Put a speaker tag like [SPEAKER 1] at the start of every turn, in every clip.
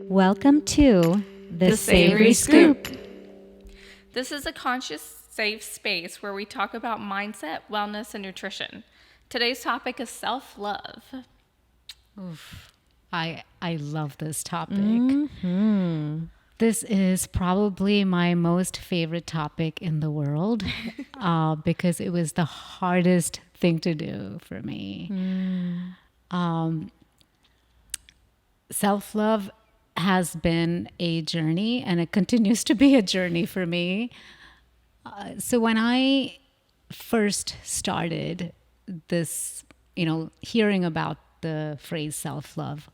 [SPEAKER 1] Welcome to the
[SPEAKER 2] The
[SPEAKER 1] Savory
[SPEAKER 2] Savory
[SPEAKER 1] Scoop.
[SPEAKER 2] This is a conscious, safe space where we talk about mindset, wellness, and nutrition. Today's topic is self-love.
[SPEAKER 3] I love this topic. This is probably my most favorite topic in the world because it was the hardest thing to do for me. Self-love has been a journey and it continues to be a journey for me. So when I first started this, hearing about the phrase self-love,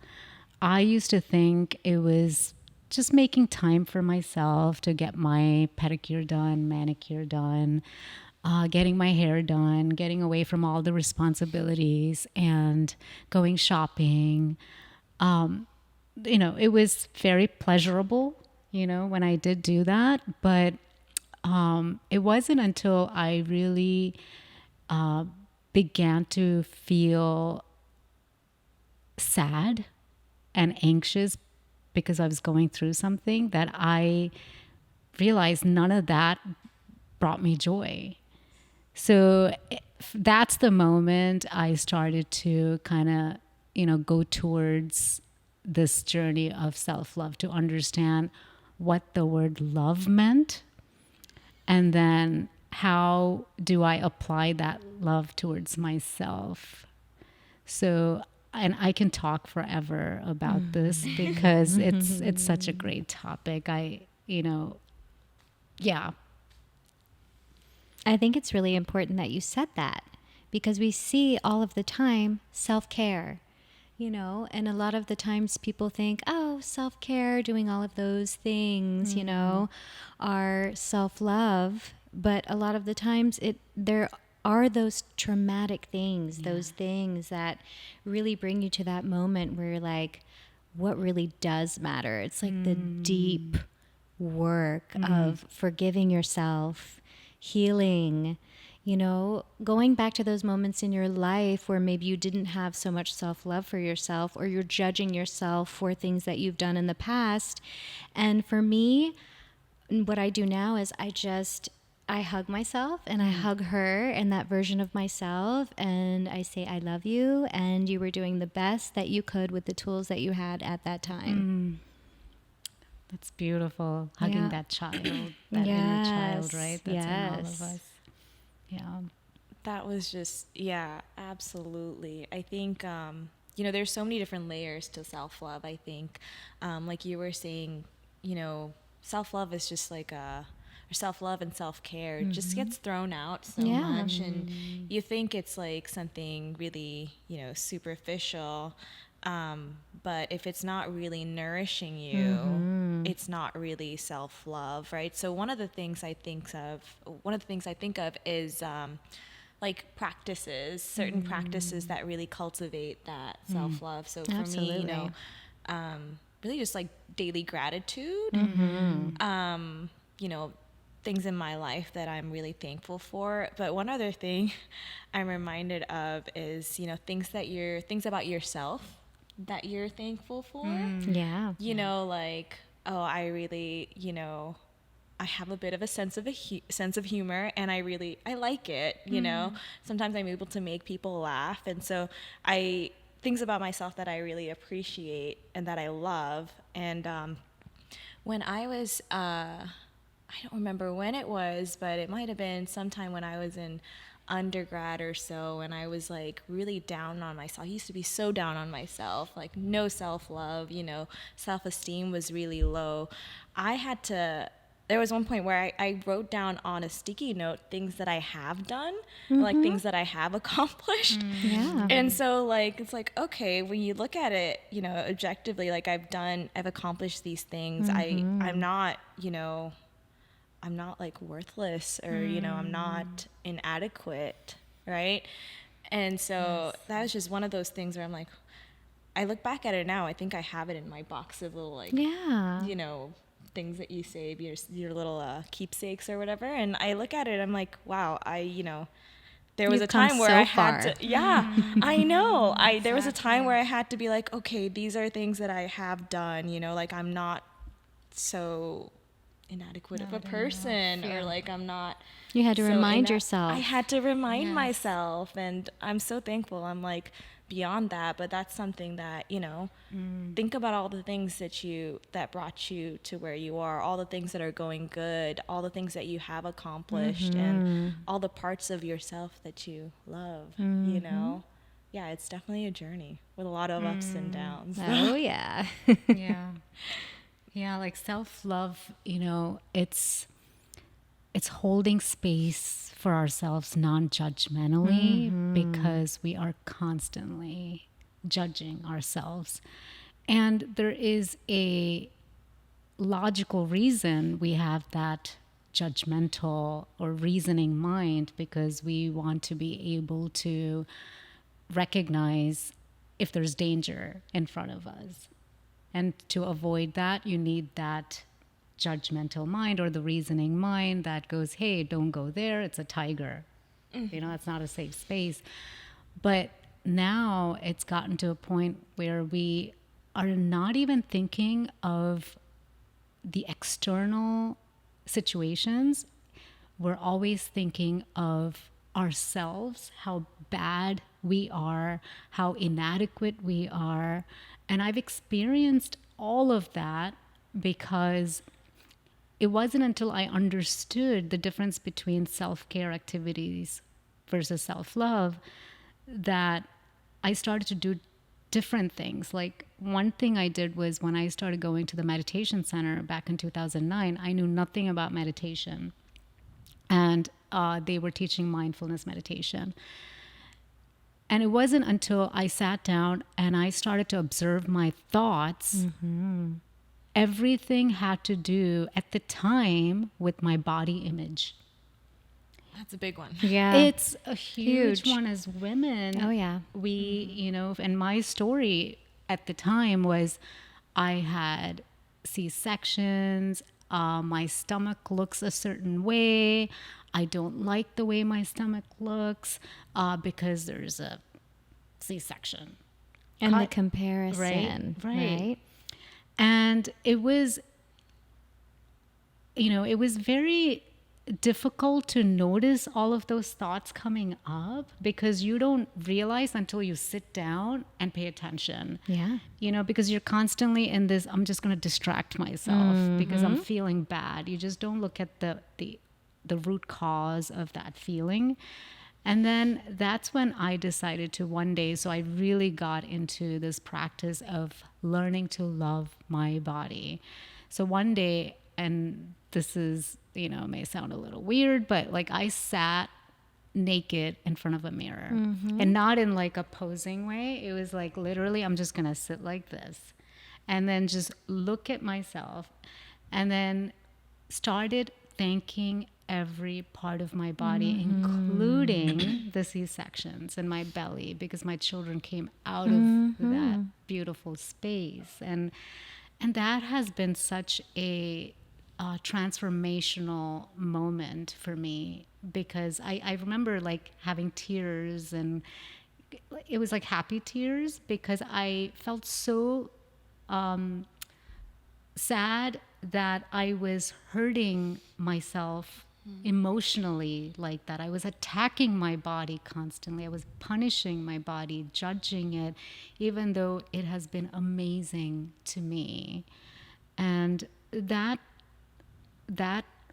[SPEAKER 3] I used to think it was just making time for myself to get my pedicure done, manicure done, getting my hair done, getting away from all the responsibilities and going shopping. It was very pleasurable, when I did do that. But it wasn't until I really began to feel sad and anxious because I was going through something that I realized none of that brought me joy. So that's the moment I started to kind of, go towards this journey of self-love to understand what the word love meant. And then how do I apply that love towards myself? So, and I can talk forever about this because it's such a great topic. Yeah.
[SPEAKER 1] I think it's really important that you said that because we see all of the time self-care, and a lot of the times people think, oh, self-care, doing all of those things, are self-love. But a lot of the times there are those traumatic things, those things that really bring you to that moment where you're like, what really does matter? It's like the deep work of forgiving yourself, healing, going back to those moments in your life where maybe you didn't have so much self-love for yourself or you're judging yourself for things that you've done in the past. And for me, what I do now is I hug myself and I hug her and that version of myself and I say, I love you and you were doing the best that you could with the tools that you had at that time.
[SPEAKER 3] That's beautiful. Hugging that child, that inner child, right? That's in all of us. Yeah.
[SPEAKER 4] That was just, yeah, absolutely. I think, there's so many different layers to self-love. I think, like you were saying, self-love is just like or self-love and self-care just gets thrown out so much. And you think it's like something really, superficial. But if it's not really nourishing you, it's not really self-love, right? So one of the things I think of is like practices, certain practices that really cultivate that self-love. So for me, really just like daily gratitude, things in my life that I'm really thankful for. But one other thing I'm reminded of is, things about yourself that you're thankful for. Like, oh, I really, I have a bit of a sense of humor and I like it, Sometimes I'm able to make people laugh. And so things about myself that I really appreciate and that I love. And when I was I don't remember when it was, but it might have been sometime when I was in undergrad or so, and I was like really down on myself. I used to be so down on myself, like no self-love, self-esteem was really low. There was one point where I wrote down on a sticky note things that I have done, like things that I have accomplished. And so like, it's like, okay, when you look at it, objectively, like I've accomplished these things. I'm not, I'm not like worthless or, I'm not inadequate, right? And so that was just one of those things where I'm like, I look back at it now, I think I have it in my box of little like, things that you save, your little keepsakes or whatever. And I look at it, I'm like, wow, there was
[SPEAKER 1] You've
[SPEAKER 4] a time
[SPEAKER 1] come
[SPEAKER 4] where
[SPEAKER 1] so
[SPEAKER 4] I had
[SPEAKER 1] far.
[SPEAKER 4] to, yeah, I know. There was a time where I had to be like, okay, these are things that I have done, like I'm not so inadequate of a person, or like I'm not
[SPEAKER 1] You had to
[SPEAKER 4] so
[SPEAKER 1] remind
[SPEAKER 4] I
[SPEAKER 1] yourself.
[SPEAKER 4] had to remind
[SPEAKER 3] Yes.
[SPEAKER 4] myself, and I'm so thankful. I'm like beyond that, but that's something that, think about all the things that brought you to where you are, all the things that are going good, all the things that you have accomplished, and all the parts of yourself that you love. Yeah, it's definitely a journey with a lot of ups and downs.
[SPEAKER 1] Oh, yeah.
[SPEAKER 3] Yeah. Yeah, like self-love, it's holding space for ourselves non-judgmentally, because we are constantly judging ourselves. And there is a logical reason we have that judgmental or reasoning mind, because we want to be able to recognize if there's danger in front of us. And to avoid that, you need that judgmental mind or the reasoning mind that goes, hey, don't go there. It's a tiger. It's not a safe space. But now it's gotten to a point where we are not even thinking of the external situations. We're always thinking of ourselves, how bad we are, how inadequate we are. And I've experienced all of that because it wasn't until I understood the difference between self-care activities versus self-love that I started to do different things. Like one thing I did was when I started going to the meditation center back in 2009, I knew nothing about meditation. And they were teaching mindfulness meditation. And it wasn't until I sat down and I started to observe my thoughts, everything had to do at the time with my body image.
[SPEAKER 4] That's a big one.
[SPEAKER 1] Yeah.
[SPEAKER 3] It's a huge
[SPEAKER 1] Huge.
[SPEAKER 3] one as women.
[SPEAKER 1] Oh, yeah.
[SPEAKER 3] We, and my story at the time was I had C-sections. My stomach looks a certain way. I don't like the way my stomach looks because there's a C-section.
[SPEAKER 1] And the
[SPEAKER 3] Cut.
[SPEAKER 1] comparison, right?
[SPEAKER 3] And it was very difficult to notice all of those thoughts coming up because you don't realize until you sit down and pay attention.
[SPEAKER 1] Yeah.
[SPEAKER 3] Because you're constantly in this, I'm just going to distract myself because I'm feeling bad. You just don't look at the root cause of that feeling. And then that's when I decided to one day, so I really got into this practice of learning to love my body. So one day, and this is, may sound a little weird, but like I sat naked in front of a mirror and not in like a posing way. It was like literally, I'm just going to sit like this and then just look at myself and then started thanking every part of my body, including the C-sections and my belly, because my children came out of that beautiful space. And that has been such a transformational moment for me, because I remember like having tears, and it was like happy tears because I felt so sad that I was hurting myself emotionally like that. I was attacking my body constantly. I was punishing my body, judging it, even though it has been amazing to me. And that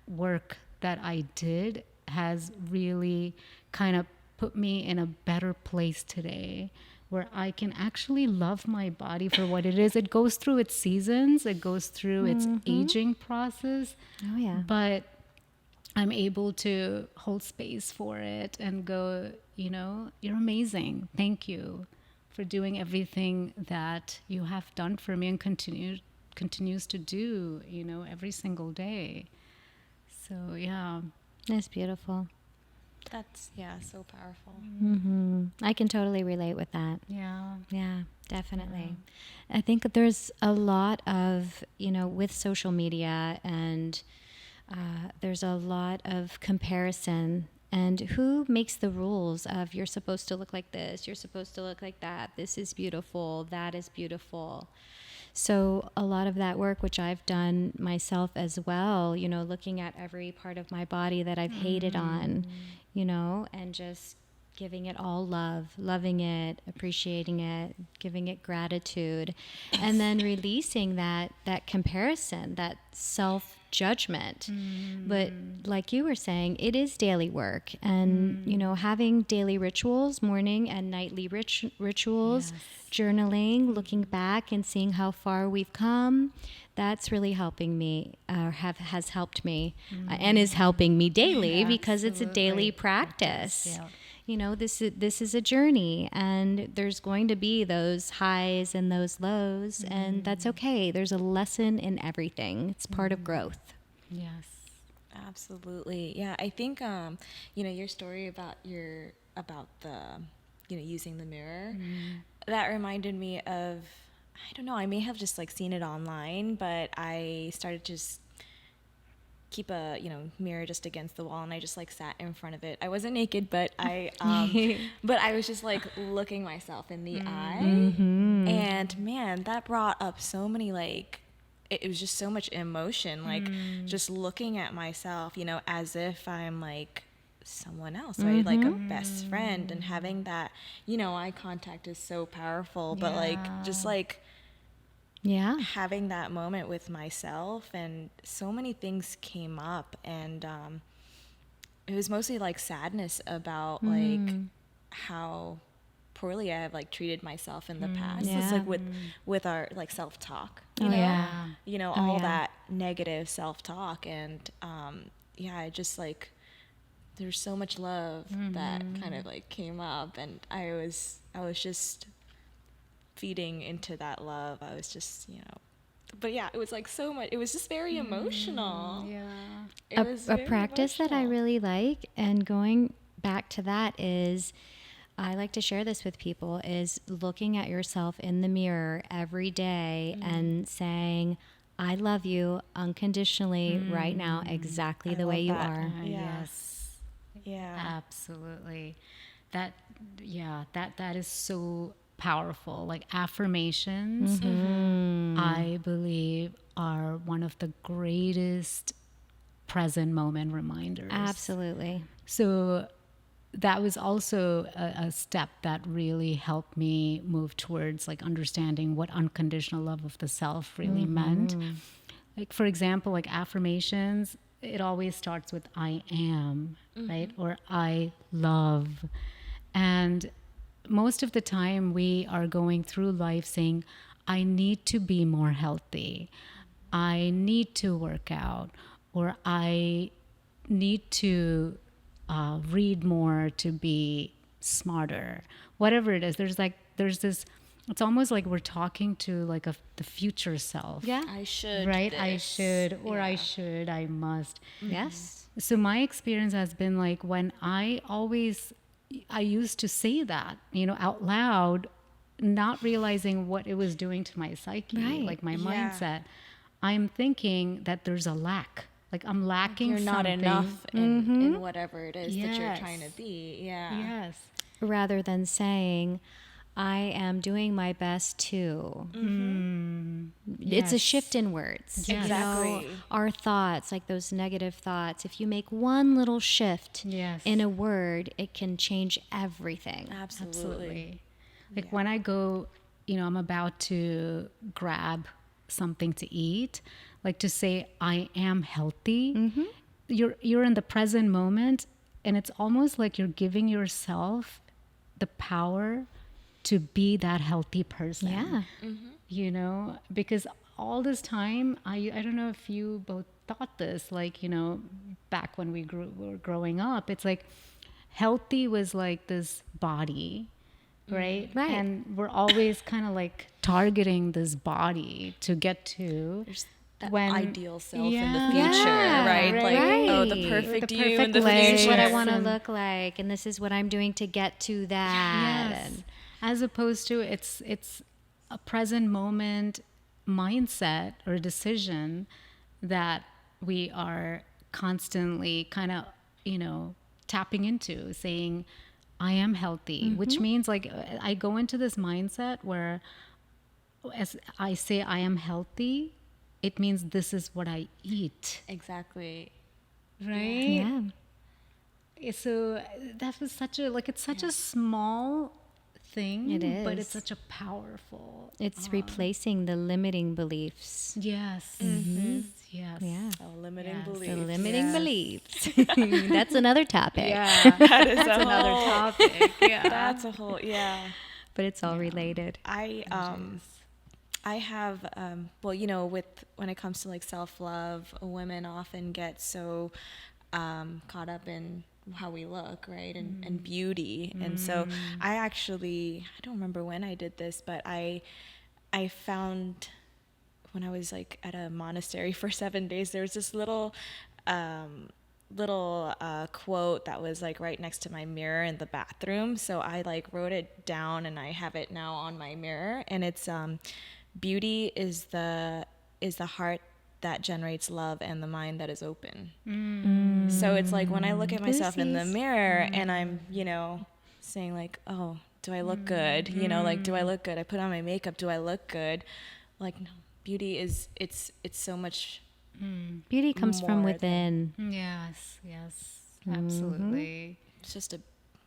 [SPEAKER 3] work that I did has really kind of put me in a better place today, where I can actually love my body for what it is. It goes through its seasons, it goes through its aging process.
[SPEAKER 1] Oh, yeah.
[SPEAKER 3] But I'm able to hold space for it and go, you're amazing. Thank you for doing everything that you have done for me and continues to do, every single day. So, yeah.
[SPEAKER 1] That's beautiful.
[SPEAKER 4] That's, so powerful.
[SPEAKER 1] I can totally relate with that.
[SPEAKER 3] Yeah.
[SPEAKER 1] Yeah, definitely. I think that there's a lot of, with social media, and there's a lot of comparison And who makes the rules of you're supposed to look like this, you're supposed to look like that, this is beautiful, that is beautiful. So a lot of that work, which I've done myself as well, you know, looking at every part of my body that I've hated on, you know, and just giving it all love, loving it, appreciating it, giving it gratitude, and then releasing that comparison, that self-judgment. But like you were saying, it is daily work, and you know, having daily rituals, morning and nightly rituals, journaling, looking back and seeing how far we've come, that's really helping me, has helped me, and is helping me daily, because it's a daily practice. You know, this is a journey, and there's going to be those highs and those lows, and that's okay. There's a lesson in everything. It's part of growth.
[SPEAKER 3] Yes.
[SPEAKER 4] Absolutely. Yeah, I think you know, your story about the, you know, using the mirror, that reminded me of, I don't know, I may have just like seen it online, but I started just keep a, you know, mirror just against the wall, and I just like sat in front of it. I wasn't naked, but I but I was just like looking myself in the eye, and man, that brought up so many, like, it was just so much emotion, like just looking at myself, you know, as if I'm like someone else, right? Like a best friend, and having that, you know, eye contact is so powerful, but like just like having that moment with myself, and so many things came up, and it was mostly like sadness about like how poorly I have like treated myself in the past. It's like with our like self-talk, you know, you know, all that negative self-talk, and I just like, there's so much love that kind of like came up, and I was just feeding into that love. I was just, you know, but yeah, it was like so much, it was just very emotional. It was
[SPEAKER 1] A
[SPEAKER 4] very
[SPEAKER 1] practice that I
[SPEAKER 4] emotional.
[SPEAKER 1] really like, and going back to that, is I like to share this with people, is looking at yourself in the mirror every day and saying, I love you unconditionally right now, exactly the way you
[SPEAKER 4] that.
[SPEAKER 1] are.
[SPEAKER 3] Yes.
[SPEAKER 4] Yeah.
[SPEAKER 3] Absolutely. That that is so powerful. Like affirmations, I believe, are one of the greatest present moment reminders.
[SPEAKER 1] Absolutely.
[SPEAKER 3] So that was also a step that really helped me move towards like understanding what unconditional love of the self really meant. Like, for example, like affirmations, it always starts with I am, right? Or I love. And most of the time we are going through life saying, I need to be more healthy, I need to work out, or I need to read more to be smarter, whatever it is. There's this, it's almost like we're talking to like the future self.
[SPEAKER 1] Yeah.
[SPEAKER 4] I should.
[SPEAKER 3] Right?
[SPEAKER 4] This.
[SPEAKER 3] I should, or I
[SPEAKER 4] Yeah.
[SPEAKER 3] should, I must.
[SPEAKER 1] Yes.
[SPEAKER 3] So my experience has been like, when I used to say that, you know, out loud, not realizing what it was doing to my psyche,
[SPEAKER 1] Right.
[SPEAKER 3] like my
[SPEAKER 4] Yeah.
[SPEAKER 3] mindset. I'm thinking that there's a lack. Like I'm lacking
[SPEAKER 4] You're not
[SPEAKER 3] something.
[SPEAKER 4] enough in whatever it is that you're
[SPEAKER 3] Yes.
[SPEAKER 4] trying to be. Yeah.
[SPEAKER 3] Yes.
[SPEAKER 1] Rather than saying, I am doing my best to. It's a
[SPEAKER 3] Yes.
[SPEAKER 1] shift in words.
[SPEAKER 3] Yes.
[SPEAKER 1] You know,
[SPEAKER 4] Exactly.
[SPEAKER 1] our thoughts, like those negative thoughts, if you make one little shift
[SPEAKER 3] Yes.
[SPEAKER 1] in a word, it can change everything.
[SPEAKER 4] Absolutely.
[SPEAKER 3] Like when I go, you know, I'm about to grab something to eat, like to say I am healthy. You're in the present moment, and it's almost like you're giving yourself the power to be that healthy person.
[SPEAKER 1] Yeah.
[SPEAKER 3] You know, because all this time, I don't know if you both thought this, like, you know, back when were growing up, it's like healthy was like this body, right?
[SPEAKER 1] Right.
[SPEAKER 3] And we're always kind of like targeting this body to get to.
[SPEAKER 4] There's that
[SPEAKER 3] when
[SPEAKER 4] ideal self in the
[SPEAKER 3] Yeah.
[SPEAKER 4] future,
[SPEAKER 1] Yeah,
[SPEAKER 4] right? Like, oh, the
[SPEAKER 1] right.
[SPEAKER 4] perfect
[SPEAKER 3] The
[SPEAKER 4] you in
[SPEAKER 3] perfect
[SPEAKER 4] the
[SPEAKER 3] legs.
[SPEAKER 4] future.
[SPEAKER 1] This is what I
[SPEAKER 3] Yes.
[SPEAKER 1] want to
[SPEAKER 3] And-
[SPEAKER 1] look like, and this is what I'm doing to get to that.
[SPEAKER 3] Yes.
[SPEAKER 1] And
[SPEAKER 3] As opposed to it's a present moment mindset or decision that we are constantly kind of, you know, tapping into, saying, I am healthy, which means like I go into this mindset where as I say I am healthy, it means this is what I eat,
[SPEAKER 4] Exactly.
[SPEAKER 3] right?
[SPEAKER 1] Yeah.
[SPEAKER 3] So that was such a, like, it's such a small thing,
[SPEAKER 1] It
[SPEAKER 3] but it's
[SPEAKER 1] is.
[SPEAKER 3] such a powerful.
[SPEAKER 1] It's replacing the limiting beliefs.
[SPEAKER 3] Yes. Yes.
[SPEAKER 1] Yeah.
[SPEAKER 4] Oh, limiting
[SPEAKER 3] Yes.
[SPEAKER 1] The
[SPEAKER 4] beliefs.
[SPEAKER 1] limiting
[SPEAKER 3] Yes.
[SPEAKER 1] beliefs. That's another topic.
[SPEAKER 3] Yeah.
[SPEAKER 4] That is
[SPEAKER 3] That's another topic. Yeah.
[SPEAKER 4] That's a whole, yeah.
[SPEAKER 1] But it's all related.
[SPEAKER 4] I have well, you know, with when it comes to like self-love, women often get so caught up in how we look, right? And beauty. And so I don't remember when I did this, but I found when I was like at a monastery for 7 days, there was this little quote that was like right next to my mirror in the bathroom. So I like wrote it down and I have it now on my mirror. And it's beauty is the heart that generates love and the mind that is open. So it's like when I look at myself in the
[SPEAKER 1] Goosies.
[SPEAKER 4] mirror and I'm, you know, saying like, oh, do I look good? You know, like, do I look good? I put on my makeup. Do I look good? Like, no, beauty is, it's so much.
[SPEAKER 1] Beauty comes from
[SPEAKER 4] More
[SPEAKER 1] within.
[SPEAKER 3] Yes. Yes. Absolutely.
[SPEAKER 4] It's just a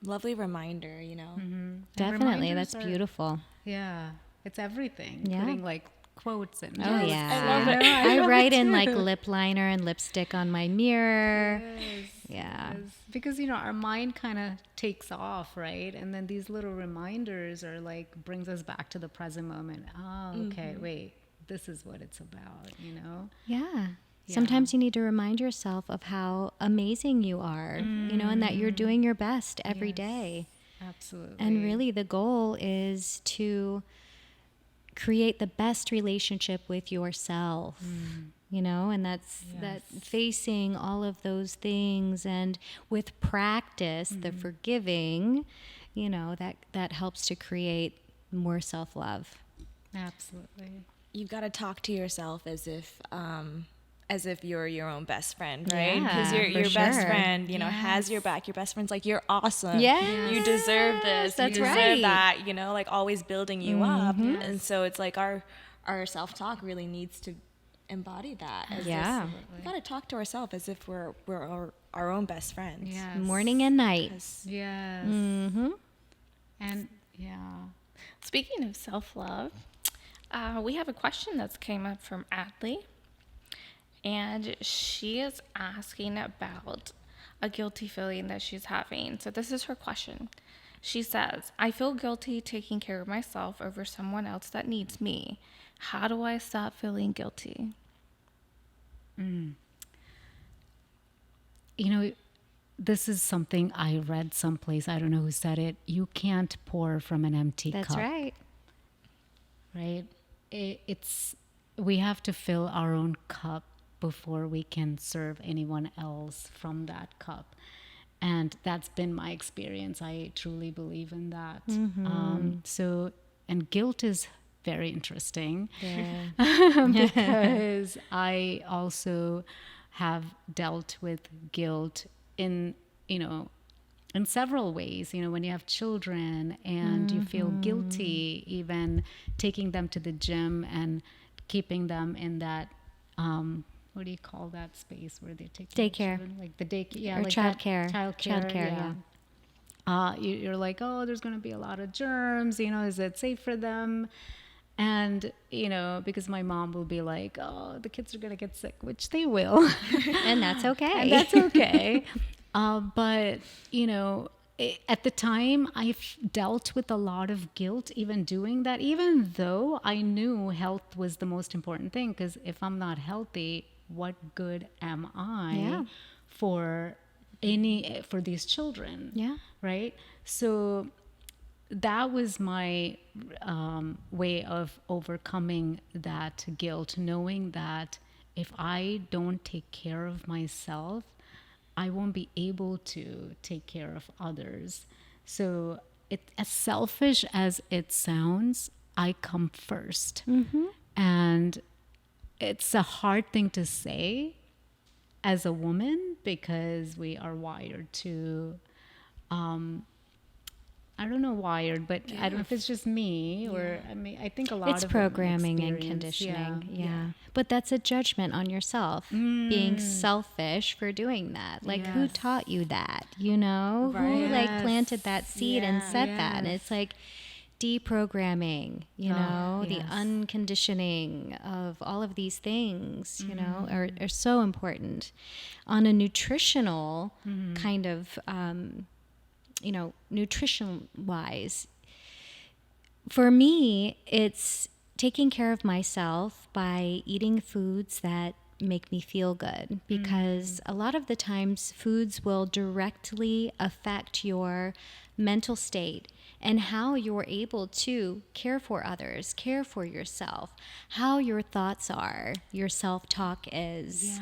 [SPEAKER 4] lovely reminder, you know.
[SPEAKER 3] And
[SPEAKER 1] Definitely.
[SPEAKER 3] reminders
[SPEAKER 1] That's
[SPEAKER 3] are-
[SPEAKER 1] beautiful.
[SPEAKER 3] Yeah. It's everything.
[SPEAKER 1] Yeah.
[SPEAKER 3] Putting like quotes and
[SPEAKER 1] Oh, yeah.
[SPEAKER 4] I love it.
[SPEAKER 1] I write in like lip liner and lipstick on my mirror. Yeah.
[SPEAKER 3] Because, you know, our mind kind of takes off, right? And then these little reminders are like, brings us back to the present moment. Oh, okay, wait, this is what it's about, you know?
[SPEAKER 1] Yeah. Sometimes you need to remind yourself of how amazing you are, you know, and that you're doing your best every day.
[SPEAKER 3] Absolutely.
[SPEAKER 1] And really, the goal is to create the best relationship with yourself, you know, and that's that facing all of those things. And with practice, the forgiving, you know, that helps to create more self-love.
[SPEAKER 3] Absolutely.
[SPEAKER 4] You've got to talk to yourself as if you're your own best friend, right? Because
[SPEAKER 1] Yeah,
[SPEAKER 4] your
[SPEAKER 1] for
[SPEAKER 4] best
[SPEAKER 1] sure.
[SPEAKER 4] friend, you know, has your back. Your best friend's like, you're awesome.
[SPEAKER 1] Yes.
[SPEAKER 4] You deserve this.
[SPEAKER 1] That's
[SPEAKER 4] you deserve
[SPEAKER 1] right.
[SPEAKER 4] that, you know, like always building you up. And so it's like our self-talk really needs to embody that. As
[SPEAKER 1] Yeah.
[SPEAKER 4] we got to talk to ourselves as if we're our own best friends.
[SPEAKER 3] Yes.
[SPEAKER 1] Morning and night.
[SPEAKER 4] 'Cause
[SPEAKER 3] Yes. And yeah.
[SPEAKER 2] Speaking of self-love, we have a question that's came up from Adley, and she is asking about a guilty feeling that she's having. So this is her question. She says, I feel guilty taking care of myself over someone else that needs me. How do I stop feeling guilty?
[SPEAKER 3] You know, this is something I read someplace. I don't know who said it. You can't pour from an empty
[SPEAKER 1] That's
[SPEAKER 3] cup.
[SPEAKER 1] right.
[SPEAKER 3] Right? We have to fill our own cup before we can serve anyone else from that cup. And that's been my experience. I truly believe in that. And guilt is very interesting because I also have dealt with guilt in several ways. You know, when you have children and you feel guilty even taking them to the gym and keeping them in that what do you call that space where they take their
[SPEAKER 1] Daycare.
[SPEAKER 3] children? Like the daycare, yeah,
[SPEAKER 1] Or
[SPEAKER 3] like
[SPEAKER 1] childcare.
[SPEAKER 3] Childcare, yeah. You're like, oh, there's going to be a lot of germs. You know, is it safe for them? And, you know, because my mom will be like, oh, the kids are going to get sick, which they will.
[SPEAKER 1] And that's okay.
[SPEAKER 3] And that's okay. But, you know, at the time, I've dealt with a lot of guilt even doing that, even though I knew health was the most important thing. Because if I'm not healthy, what good am I for these children?
[SPEAKER 1] Yeah.
[SPEAKER 3] Right? So that was my way of overcoming that guilt, knowing that if I don't take care of myself, I won't be able to take care of others. So as selfish as it sounds, I come first. And it's a hard thing to say, as a woman, because we are wired to, I don't know wired, but I don't know if it's just me or I mean, I think a lot
[SPEAKER 1] It's
[SPEAKER 3] of women
[SPEAKER 1] programming and
[SPEAKER 3] experience-
[SPEAKER 1] conditioning.
[SPEAKER 3] Yeah.
[SPEAKER 1] Yeah. But that's a judgment on yourself, being selfish for doing that. Like, who
[SPEAKER 3] Yes.
[SPEAKER 1] taught you that? You know, who like
[SPEAKER 3] Yes.
[SPEAKER 1] planted that seed and said that? And
[SPEAKER 3] Yes.
[SPEAKER 1] it's like deprogramming, you know, the
[SPEAKER 3] yes.
[SPEAKER 1] unconditioning of all of these things, you know, are so important. On a nutritional kind of, you know, nutrition wise, for me, it's taking care of myself by eating foods that make me feel good, because a lot of the times foods will directly affect your mental state and how you're able to care for others, care for yourself, how your thoughts are, your self-talk is.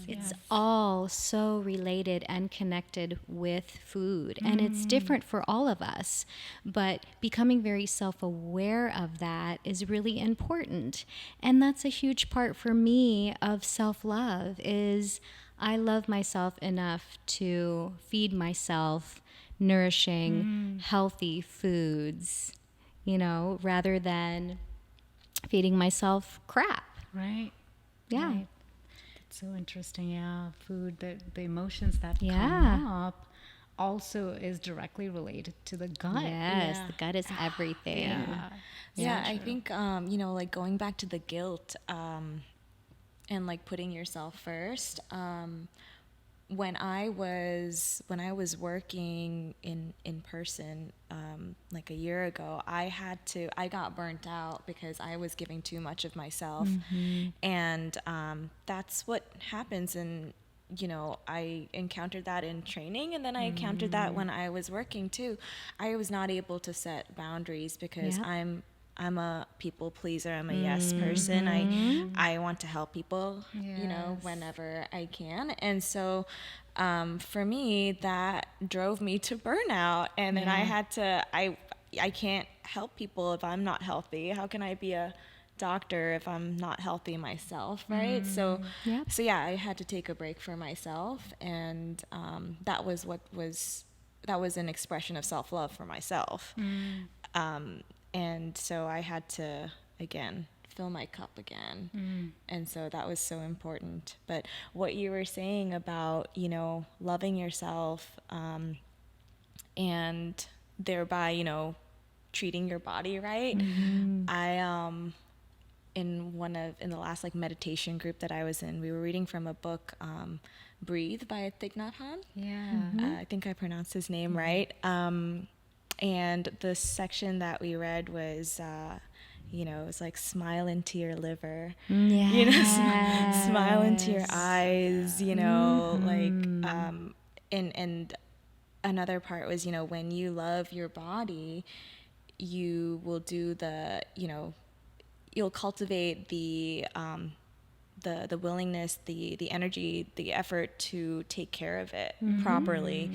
[SPEAKER 1] It's all so related and connected with food, and it's different for all of us. But becoming very self-aware of that is really important. And that's a huge part for me of self-love is I love myself enough to feed myself nourishing, healthy foods, you know, rather than feeding myself crap.
[SPEAKER 3] Right.
[SPEAKER 1] Yeah.
[SPEAKER 3] Right. That's so interesting. Yeah. Food, the emotions that
[SPEAKER 1] Yeah.
[SPEAKER 3] come up also is directly related to the gut.
[SPEAKER 1] Yes,
[SPEAKER 4] Yeah.
[SPEAKER 1] the gut is everything.
[SPEAKER 4] Yeah, I think you know, like going back to the guilt and like putting yourself first. When I was working in person like a year ago, I got burnt out because I was giving too much of myself, and that's what happens. And you know, I encountered that in training, and then I encountered that when I was working too. I was not able to set boundaries because
[SPEAKER 1] Yep.
[SPEAKER 4] I'm a people pleaser. I'm a yes person. I want to help people, you know, whenever I can. And so for me, that drove me to burnout. And then I can't help people if I'm not healthy. How can I be a doctor if I'm not healthy myself, right? So
[SPEAKER 1] Yep.
[SPEAKER 4] so yeah, I had to take a break for myself, and that was an expression of self-love for myself. And so I had to, again, fill my cup again. And so that was so important. But what you were saying about, you know, loving yourself and thereby, you know, treating your body right. I in the last like meditation group that I was in, we were reading from a book, Breathe by Thich Nhat Hanh.
[SPEAKER 3] Yeah.
[SPEAKER 4] I think I pronounced his name right. And the section that we read was, you know, it was like smile into your liver, you know, smile into your eyes, you know, like, and another part was, you know, when you love your body, you will do you know, you'll cultivate the willingness, the energy, the effort to take care of it properly,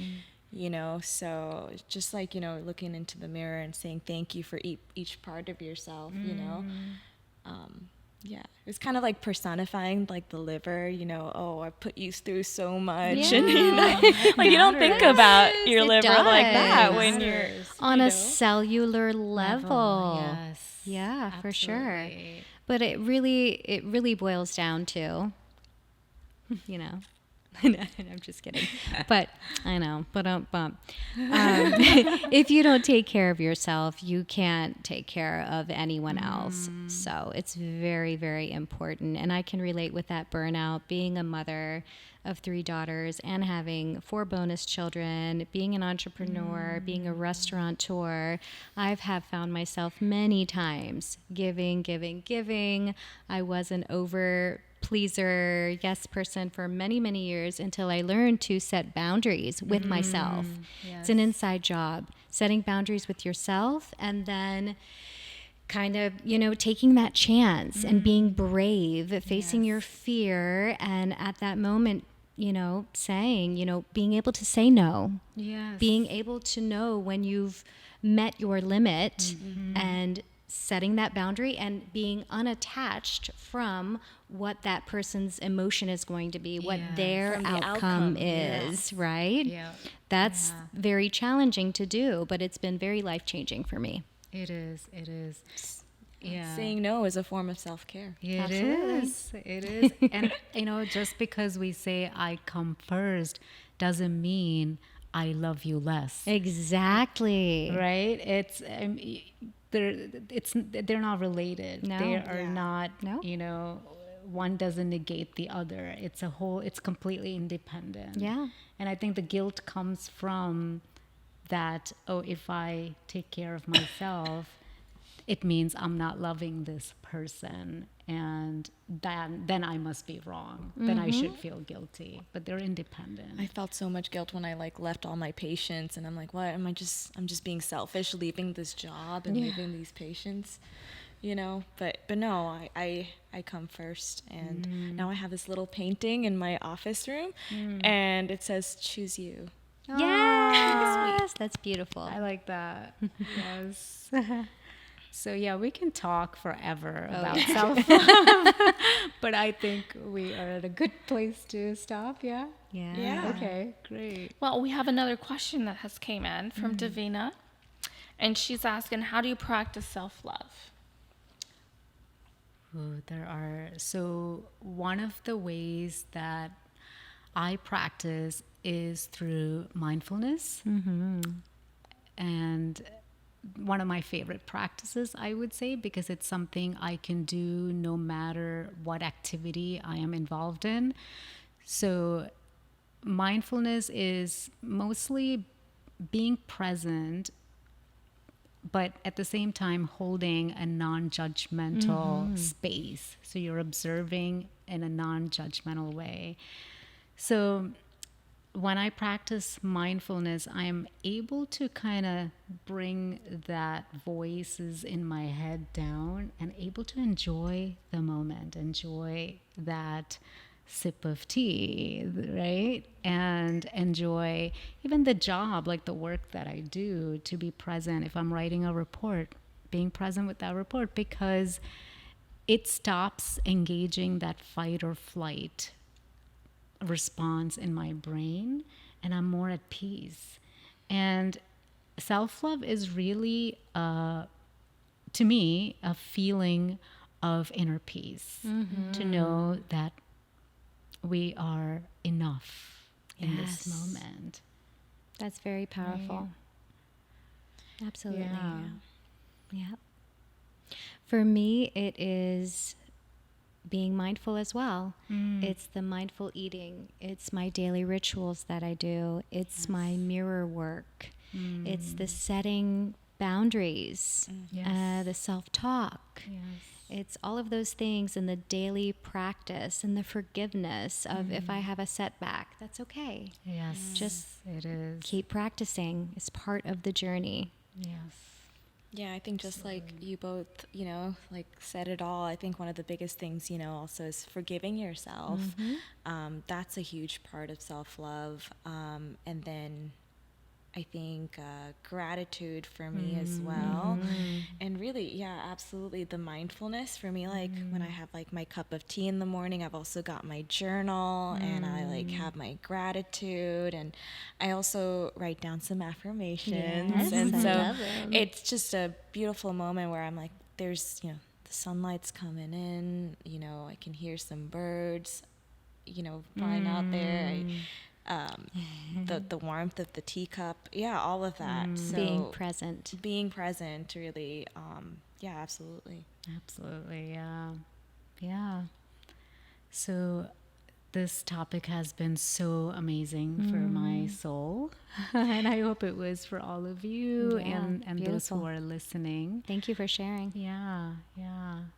[SPEAKER 4] you know. So just like, you know, looking into the mirror and saying thank you for each part of yourself, you know. Yeah, it was kind of like personifying like the liver, you know. Oh, I put you through so much, and you know, like you don't think about your
[SPEAKER 1] It
[SPEAKER 4] liver like that
[SPEAKER 1] does.
[SPEAKER 4] when you're
[SPEAKER 1] On
[SPEAKER 4] you
[SPEAKER 1] a
[SPEAKER 4] know.
[SPEAKER 1] cellular level.
[SPEAKER 3] Yes.
[SPEAKER 1] Yeah, for sure.
[SPEAKER 3] Absolutely.
[SPEAKER 1] But it really boils down to, you know, I'm just kidding. But I know, but if you don't take care of yourself, you can't take care of anyone else. So it's very, very important. And I can relate with that burnout, being a mother of 3 daughters and having 4 bonus children, being an entrepreneur, being a restaurateur. Have found myself many times giving. I was an over pleaser, yes person for many, many years until I learned to set boundaries with myself. It's an inside job, setting boundaries with yourself, and then kind of, you know, taking that chance and being brave, facing your fear, and at that moment, you know, saying, you know, being able to say no,
[SPEAKER 3] Yes.
[SPEAKER 1] being able to know when you've met your limit and setting that boundary and being unattached from what that person's emotion is going to be, what
[SPEAKER 3] Yes.
[SPEAKER 1] their
[SPEAKER 4] From the
[SPEAKER 1] outcome
[SPEAKER 4] outcome,
[SPEAKER 1] is, right?
[SPEAKER 3] Yeah.
[SPEAKER 1] That's
[SPEAKER 3] Yeah.
[SPEAKER 1] very challenging to do, but it's been very life-changing for me.
[SPEAKER 3] It is. It is. Yeah.
[SPEAKER 4] Saying no is a form of self-care.
[SPEAKER 3] It
[SPEAKER 1] Absolutely.
[SPEAKER 3] is. It is. And, just because we say I come first doesn't mean I love you less.
[SPEAKER 1] Exactly.
[SPEAKER 3] Right? They're not related.
[SPEAKER 1] No.
[SPEAKER 3] They are
[SPEAKER 4] Yeah.
[SPEAKER 3] not,
[SPEAKER 1] No.
[SPEAKER 3] one doesn't negate the other. It's completely independent.
[SPEAKER 1] Yeah.
[SPEAKER 3] And I think the guilt comes from that, oh, if I take care of myself, it means I'm not loving this person, and then I must be wrong. Then I should feel guilty. But they're independent.
[SPEAKER 4] I felt so much guilt when I left all my patients, and I'm like, what am I'm just being selfish, leaving this job and leaving these patients, but no, I come first, and now I have this little painting in my office room, and it says choose you.
[SPEAKER 1] Yes. That's beautiful.
[SPEAKER 3] I like that. Yes. So yeah, we can talk forever about self-love, but I think we are at a good place to stop. Yeah.
[SPEAKER 1] Yeah.
[SPEAKER 3] Okay. Great.
[SPEAKER 2] Well, we have another question that has came in from Davina, and she's asking, how do you practice self-love?
[SPEAKER 3] So one of the ways that I practice is through mindfulness, and one of my favorite practices, I would say, because it's something I can do no matter what activity I am involved in. So mindfulness is mostly being present, but at the same time holding a non-judgmental space. So you're observing in a non-judgmental way. So when I practice mindfulness, I'm able to kind of bring that voices in my head down and able to enjoy the moment, enjoy that sip of tea, right? And enjoy even the job, like the work that I do, to be present. If I'm writing a report, being present with that report, because it stops engaging that fight or flight response in my brain, and I'm more at peace. And self-love is really, to me, a feeling of inner peace, to know that we are enough in this
[SPEAKER 1] Yes.
[SPEAKER 3] moment.
[SPEAKER 1] That's very powerful. Absolutely. Yeah. For me, it is being mindful as well. It's the mindful eating. It's my daily rituals that I do. It's my mirror work. It's the setting boundaries, the self-talk. It's all of those things in the daily practice and the forgiveness of if I have a setback, that's okay.
[SPEAKER 3] Yes,
[SPEAKER 1] Just
[SPEAKER 3] it is.
[SPEAKER 1] keep practicing. It's part of the journey.
[SPEAKER 3] Yes.
[SPEAKER 4] Yeah, I think just like you both, said it all. I think one of the biggest things, also is forgiving yourself. That's a huge part of self-love. And then I think gratitude for me as well. And really, yeah, absolutely. The mindfulness for me, when I have my cup of tea in the morning, I've also got my journal and I have my gratitude, and I also write down some affirmations.
[SPEAKER 1] Yes,
[SPEAKER 4] and
[SPEAKER 1] I
[SPEAKER 4] so
[SPEAKER 1] love 'em.
[SPEAKER 4] it's just a beautiful moment where I'm like, there's, the sunlight's coming in, I can hear some birds, flying out there. The warmth of the teacup, all of that. So being present, really, absolutely.
[SPEAKER 3] Absolutely, yeah. So this topic has been so amazing for my soul, and I hope it was for all of you and those who
[SPEAKER 1] beautiful.
[SPEAKER 3] are listening.
[SPEAKER 1] Thank you for sharing.
[SPEAKER 3] Yeah.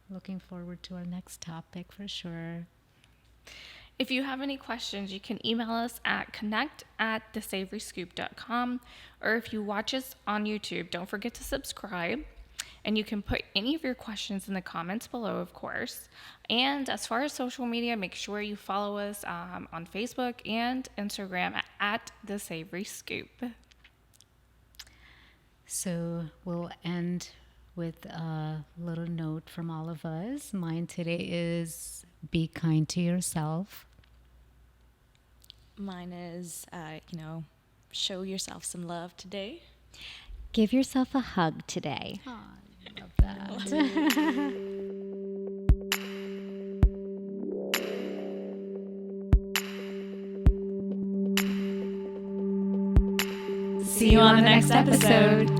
[SPEAKER 3] Looking forward to our next topic for sure.
[SPEAKER 2] If you have any questions, you can email us at connect@thesavoryscoop.com, or if you watch us on YouTube, don't forget to subscribe, and you can put any of your questions in the comments below, of course. And as far as social media, make sure you follow us on Facebook and Instagram at The Savory Scoop.
[SPEAKER 3] So we'll end with a little note from all of us. Mine today is be kind to yourself.
[SPEAKER 4] Mine is, show yourself some love today.
[SPEAKER 1] Give yourself a hug today.
[SPEAKER 3] Oh, I love that.
[SPEAKER 1] See you on the next episode.